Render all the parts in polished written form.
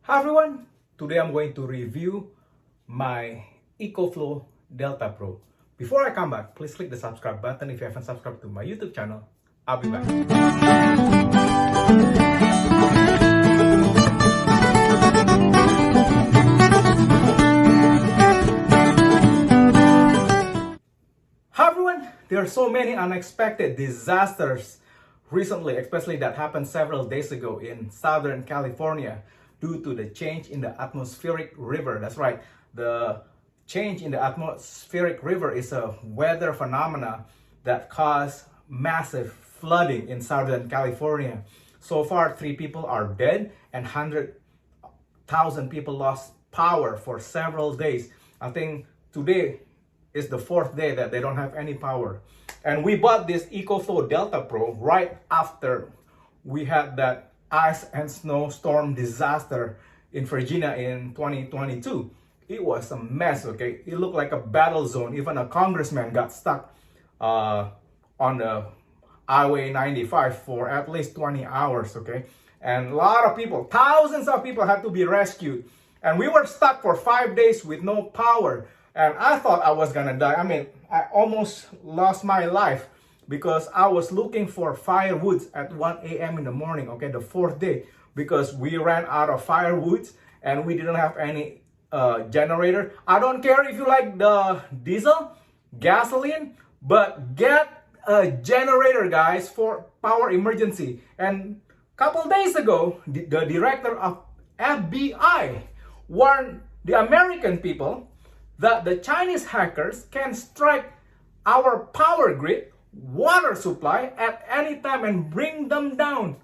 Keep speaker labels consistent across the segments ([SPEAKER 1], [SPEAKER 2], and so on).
[SPEAKER 1] Hi everyone, today I'm going to review my EcoFlow Delta Pro. Before I come back, please click the subscribe button if you haven't subscribed to my YouTube channel. I'll be back. Hi everyone, there are so many unexpected disasters recently, especially that happened several days ago in Southern California due to the change in the atmospheric river. That's right, the change in the atmospheric river is a weather phenomena that caused massive flooding in Southern California. So far, 3 people are dead and 100,000 people lost power for several days. I think today is the 4th day that they don't have any power. And we bought this EcoFlow Delta Pro right after we had that ice and snowstorm disaster in Virginia in 2022. It was a mess, okay? It looked like a battle zone. Even a congressman got stuck on the Highway 95 for at least 20 hours, okay? And a lot of people, thousands of people had to be rescued. And we were stuck for 5 days with no power. And I thought I was gonna die. I mean, I almost lost my life because I was looking for firewoods at 1 a.m. in the morning, okay, the 4th day, because we ran out of firewoods and we didn't have any generator. I don't care if you like the diesel, gasoline, but get a generator, guys, for power emergency. And a couple days ago, the director of FBI warned the American people that the Chinese hackers can strike our power grid, water supply at any time and bring them down.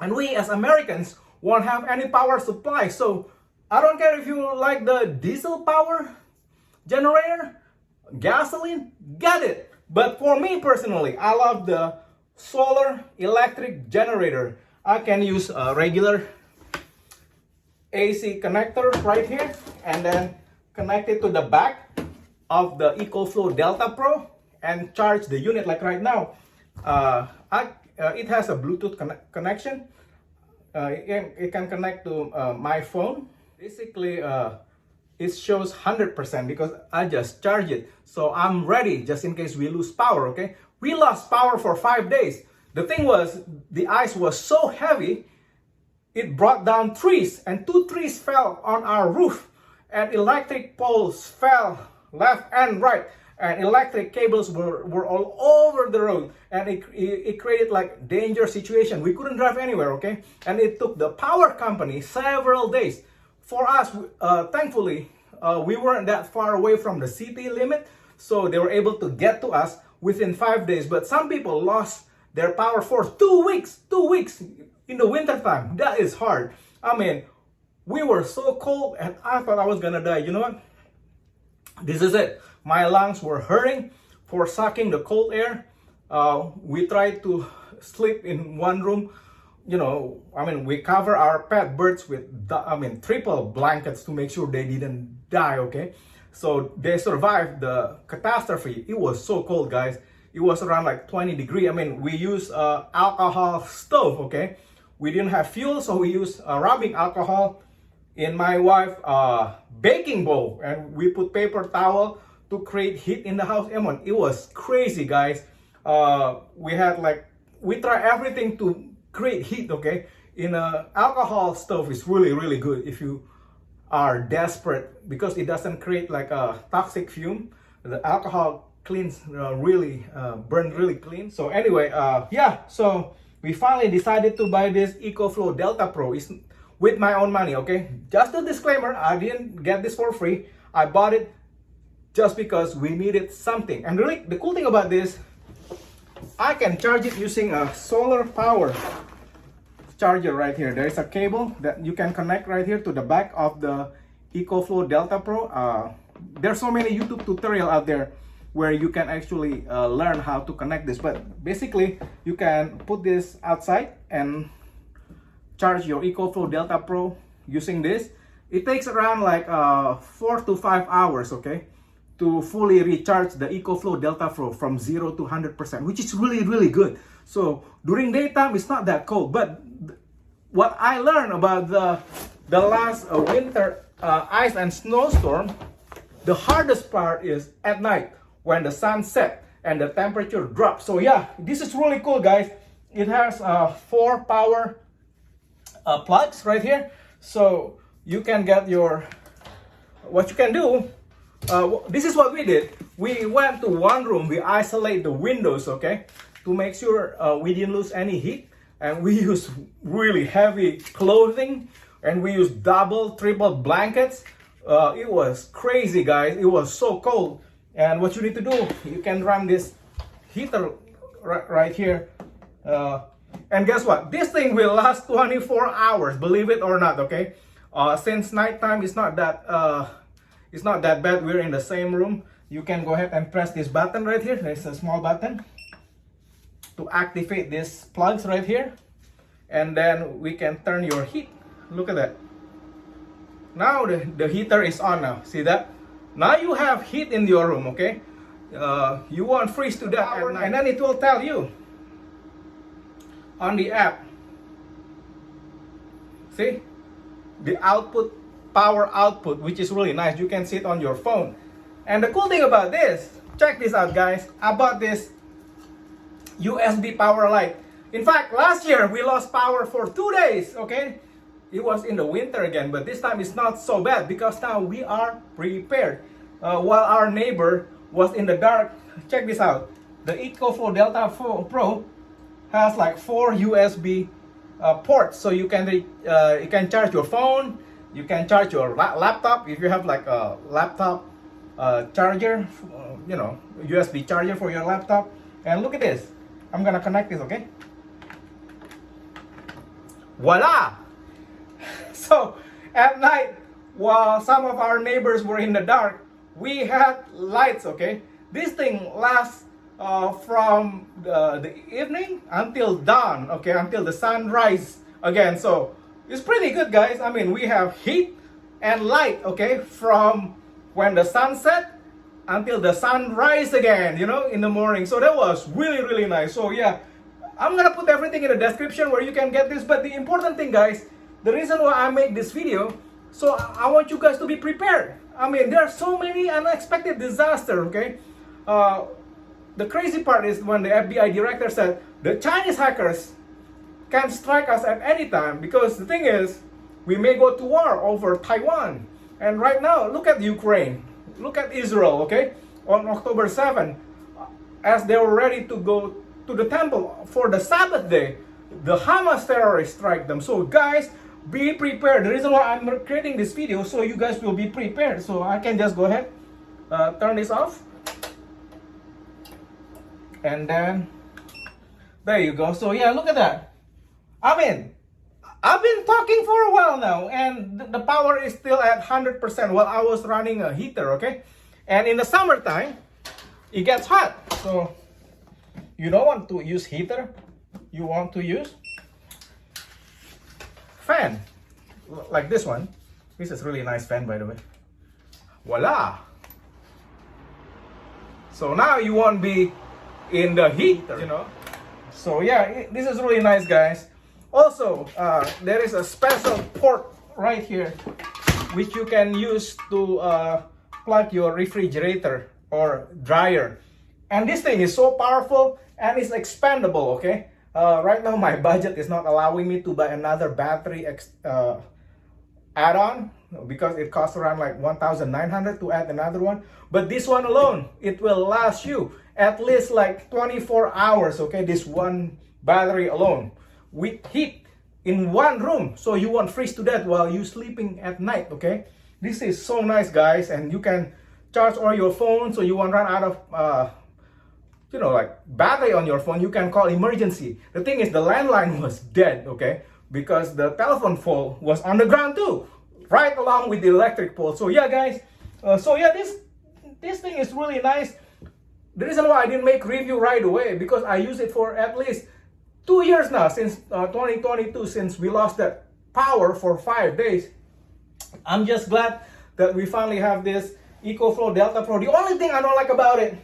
[SPEAKER 1] And we as Americans won't have any power supply. So I don't care if you like the diesel power generator, gasoline, get it. But for me personally, I love the solar electric generator. I can use a regular AC connector right here and then connect it to the back of the EcoFlow Delta Pro and charge the unit like right now. It has a Bluetooth connection. It can connect to my phone. Basically, it shows 100% because I just charged it. So I'm ready just in case we lose power, okay? We lost power for 5 days. The thing was, the ice was so heavy, it brought down trees, and 2 trees fell on our roof, and electric poles fell left and right, and electric cables were all over the road, and it created like danger situation. We couldn't drive anywhere, okay? And it took the power company several days. For us, thankfully, we weren't that far away from the city limit, so they were able to get to us within 5 days. But some people lost their power for 2 weeks, 2 weeks in the winter time. That is hard. I mean, we were so cold and I thought I was gonna die. You know what? This is it. My lungs were hurting for sucking the cold air. We tried to sleep in one room. You know, I mean, we cover our pet birds with, triple blankets to make sure they didn't die, okay? So they survived the catastrophe. It was so cold, guys. It was around like 20 degrees. I mean, we used alcohol stove, okay? We didn't have fuel, so we used rubbing alcohol in my wife's baking bowl, and we put paper towel to create heat in the house. It was crazy, guys. We try everything to create heat, okay? In a alcohol stove is really good if you are desperate because it doesn't create like a toxic fume. The alcohol cleans burn really clean. So anyway, yeah, so we finally decided to buy this EcoFlow Delta Pro. It's with my own money, okay? Just a disclaimer, I didn't get this for free. I bought it just because we needed something. And really, the cool thing about this, I can charge it using a solar power charger right here. There is a cable that you can connect right here to the back of the EcoFlow Delta Pro. There's so many YouTube tutorials out there where you can actually learn how to connect this. But basically, you can put this outside and charge your EcoFlow Delta Pro using this. It takes around like 4 to 5 hours, okay, to fully recharge the EcoFlow Delta Pro from 0 to 100%, which is really good. So during daytime, it's not that cold. But what I learned about the the last winter ice and snowstorm, the hardest part is at night when the sun sets and the temperature drops. So yeah, this is really cool, guys. It has 4 power plugs right here, so you can get your, what you can do, this is what we did. We went to one room, we isolate the windows, okay, to make sure we didn't lose any heat, and we used really heavy clothing, and we used double, triple blankets. It was crazy, guys. It was so cold. And what you need to do, you can run this heater right here. And guess what? This thing will last 24 hours, believe it or not, okay? Since nighttime is not that bad, we're in the same room. You can go ahead and press this button right here. There's a small button to activate these plugs right here. And then we can turn your heat. Look at that. Now the heater is on now. See that? Now you have heat in your room, okay? You won't freeze to death at night. And then it will tell you on the app. See? The output, power output, which is really nice. You can see it on your phone. And the cool thing about this, check this out, guys. I bought this USB power light. In fact, last year we lost power for 2 days, okay? It was in the winter again, but this time it's not so bad because now we are prepared. While our neighbor was in the dark, check this out. The EcoFlow Delta Pro has like 4 USB ports, so you can charge your phone, you can charge your laptop if you have like a laptop charger, you know, USB charger for your laptop. And look at this. I'm gonna connect this, okay? Voila! So at night, while some of our neighbors were in the dark, we had lights, okay? This thing lasts from the evening until dawn, okay? Until the sunrise again. So it's pretty good, guys. I mean, we have heat and light, okay? From when the sun set until the sunrise again, you know, in the morning. So that was really, really nice. So yeah, I'm gonna put everything in the description where you can get this. But the important thing, guys, the reason why I make this video, so I want you guys to be prepared. I mean, there are so many unexpected disasters, okay? The crazy part is when the FBI director said the Chinese hackers can strike us at any time, because the thing is, we may go to war over Taiwan. And right now, look at Ukraine. Look at Israel, okay? On October 7, as they were ready to go to the temple for the Sabbath day, the Hamas terrorists strike them. So guys, be prepared. The reason why I'm creating this video, so you guys will be prepared. So I can just go ahead, turn this off. And then, there you go. So yeah, look at that. I mean, I've been talking for a while now, and the power is still at 100% while I was running a heater, okay? And in the summertime, it gets hot. So you don't want to use heater. You want to use fan, like this one. This is really nice fan, by the way. Voila! So now you won't be in the heat, you know. So yeah, this is really nice, guys. Also, there is a special port right here which you can use to plug your refrigerator or dryer. And this thing is so powerful and it's expandable, okay? Right now my budget is not allowing me to buy another battery add-on because it costs around like 1,900 to add another one. But this one alone, it will last you at least like 24 hours, okay? This one battery alone with heat in one room, so you won't freeze to death while you sleeping at night, okay? This is so nice, guys, and you can charge all your phone, so you won't run out of you know, like battery on your phone. You can call emergency. The thing is, the landline was dead, okay, because the telephone pole was on the ground too, right along with the electric pole. So yeah, guys, so yeah, this thing is really nice. The reason why I didn't make review right away, because I use it for at least 2 years now, since 2022, since we lost that power for 5 days. I'm just glad that we finally have this EcoFlow Delta Pro. The only thing I don't like about it,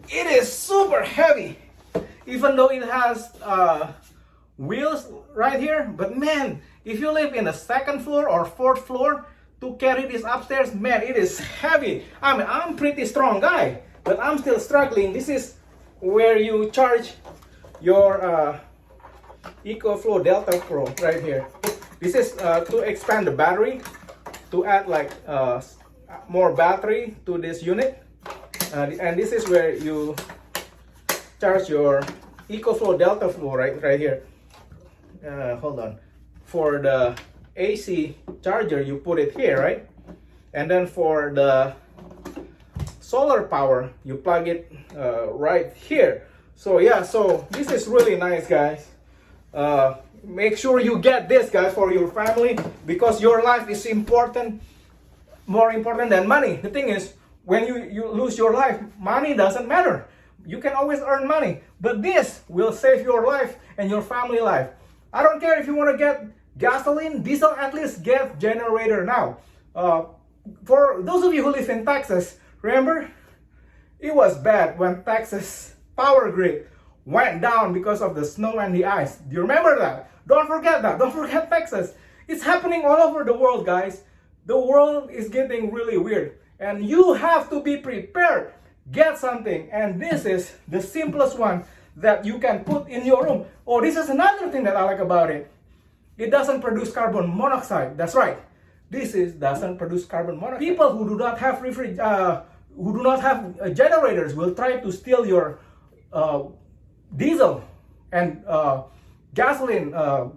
[SPEAKER 1] it is super heavy. Even though it has wheels right here. But man, if you live in the second floor or fourth floor, to carry this upstairs, man, it is heavy. I mean, I'm pretty strong guy, but I'm still struggling. This is where you charge your EcoFlow Delta Pro right here. This is to expand the battery, to add like more battery to this unit. And this is where you charge your EcoFlow Delta Pro right here. Hold on. For the AC charger, you put it here, right? And then for the solar power, you plug it right here. So yeah, so this is really nice, guys. Make sure you get this, guys, for your family, because your life is important, more important than money. The thing is, when you lose your life, money doesn't matter. You can always earn money, but this will save your life and your family life. I don't care if you want to get gasoline, diesel, at least get generator now. For those of you who live in Texas, remember, it was bad when Texas power grid went down because of the snow and the ice. Do you remember that? Don't forget that. Don't forget Texas. It's happening all over the world, guys. The world is getting really weird, and you have to be prepared. Get something, and this is the simplest one that you can put in your room. Oh, this is another thing that I like about it. It doesn't produce carbon monoxide. That's right. This doesn't produce carbon monoxide. People who do not have generators will try to steal your diesel and gasoline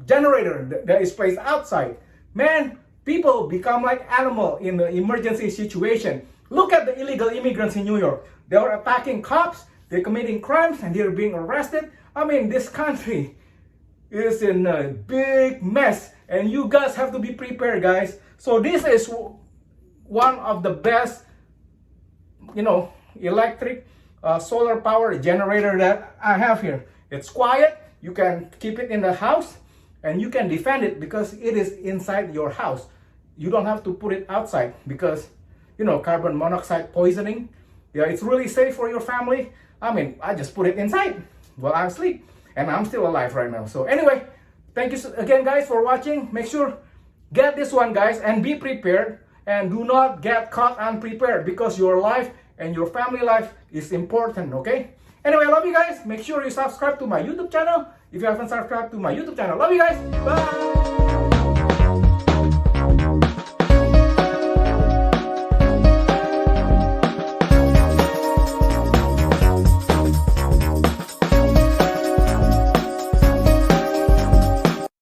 [SPEAKER 1] generator that is placed outside. Man, people become like animal in the emergency situation. Look at the illegal immigrants in New York. They are attacking cops, they're committing crimes, and they're being arrested. I mean, this country is in a big mess, and you guys have to be prepared, guys. So this is one of the best, electric solar power generator that I have here. It's quiet. You can keep it in the house, and you can defend it because it is inside your house. You don't have to put it outside because, carbon monoxide poisoning. Yeah, it's really safe for your family. I mean, I just put it inside while I'm asleep, and I'm still alive right now. So anyway, thank you again, guys, for watching. Make sure get this one, guys, and be prepared, and do not get caught unprepared, because your life and your family life is important, okay? Anyway, I love you guys. Make sure you subscribe to my YouTube channel if you haven't subscribed to my YouTube channel. Love you guys. Bye.